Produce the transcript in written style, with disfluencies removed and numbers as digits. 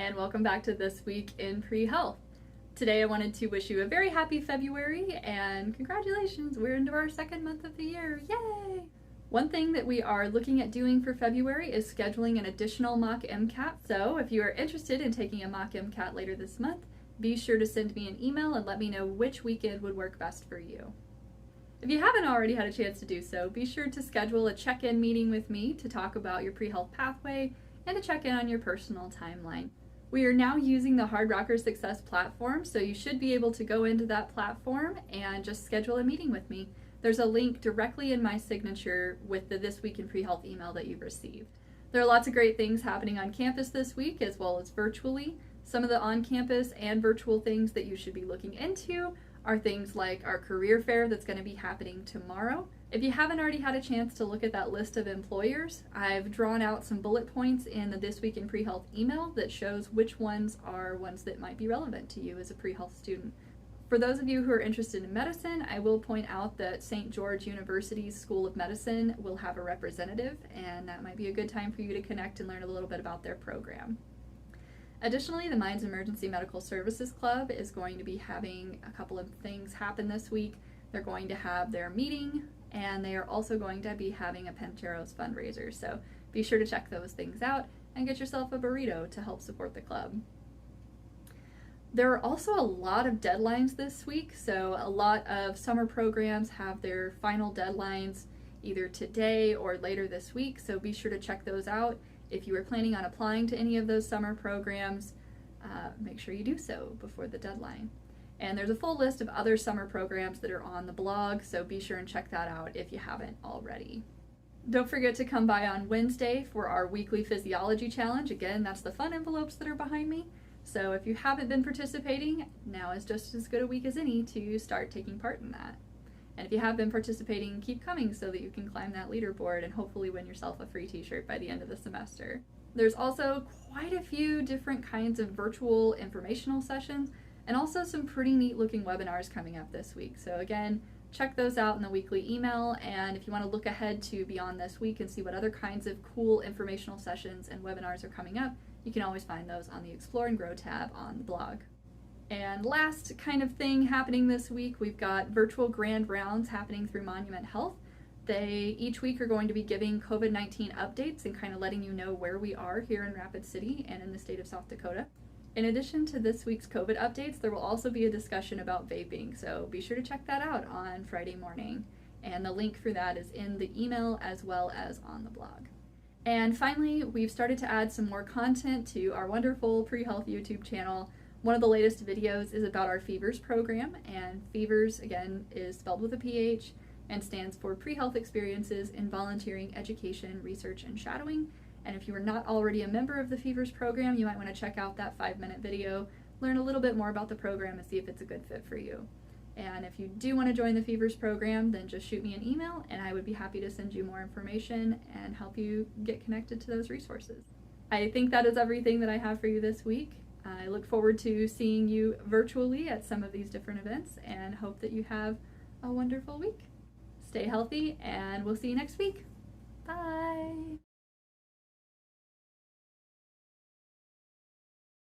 and welcome back to This Week in Pre-Health. Today I wanted to wish you a very happy February and congratulations, we're into our second month of the year, yay! One thing that we are looking at doing for February is scheduling an additional mock MCAT, so if you are interested in taking a mock MCAT later this month, be sure to send me an email and let me know which weekend would work best for you. If you haven't already had a chance to do so, be sure to schedule a check-in meeting with me to talk about your pre-health pathway and to check in on your personal timeline. We are now using the Hard Rocker Success platform, so you should be able to go into that platform and just schedule a meeting with me. There's a link directly in my signature with the This Week in Pre-Health email that you've received. There are lots of great things happening on campus this week as well as virtually. Some of the on-campus and virtual things that you should be looking into are things like our career fair that's going to be happening tomorrow. If you haven't already had a chance to look at that list of employers, I've drawn out some bullet points in the This Week in Pre-Health email that shows which ones are ones that might be relevant to you as a pre-health student. For those of you who are interested in medicine, I will point out that St. George University's School of Medicine will have a representative, and that might be a good time for you to connect and learn a little bit about their program. Additionally, the Mines Emergency Medical Services Club is going to be having a couple of things happen this week. They're going to have their meeting, and they are also going to be having a Penteros fundraiser, so be sure to check those things out and get yourself a burrito to help support the club. There are also a lot of deadlines this week, so a lot of summer programs have their final deadlines either today or later this week, so be sure to check those out. If you are planning on applying to any of those summer programs, make sure you do so before the deadline. And there's a full list of other summer programs that are on the blog, so be sure and check that out if you haven't already. Don't forget to come by on Wednesday for our weekly physiology challenge. Again, that's the fun envelopes that are behind me. So if you haven't been participating, now is just as good a week as any to start taking part in that. And if you have been participating, keep coming so that you can climb that leaderboard and hopefully win yourself a free t-shirt by the end of the semester. There's also quite a few different kinds of virtual informational sessions and also some pretty neat looking webinars coming up this week. So again, check those out in the weekly email, and if you want to look ahead to beyond this week and see what other kinds of cool informational sessions and webinars are coming up, you can always find those on the Explore and Grow tab on the blog. And last kind of thing happening this week, we've got virtual grand rounds happening through Monument Health. They each week are going to be giving COVID-19 updates and kind of letting you know where we are here in Rapid City and in the state of South Dakota. In addition to this week's COVID updates, there will also be a discussion about vaping, so be sure to check that out on Friday morning. And the link for that is in the email as well as on the blog. And finally, we've started to add some more content to our wonderful pre-health YouTube channel. One of the latest videos is about our FEVERS program, and FEVERS, again, is spelled with a PH and stands for Pre-Health Experiences in Volunteering, Education, Research, and Shadowing. And if you are not already a member of the FEVERS program, you might want to check out that 5-minute video, learn a little bit more about the program, and see if it's a good fit for you. And if you do want to join the FEVERS program, then just shoot me an email, and I would be happy to send you more information and help you get connected to those resources. I think that is everything that I have for you this week. I look forward to seeing you virtually at some of these different events and hope that you have a wonderful week. Stay healthy, and we'll see you next week. Bye!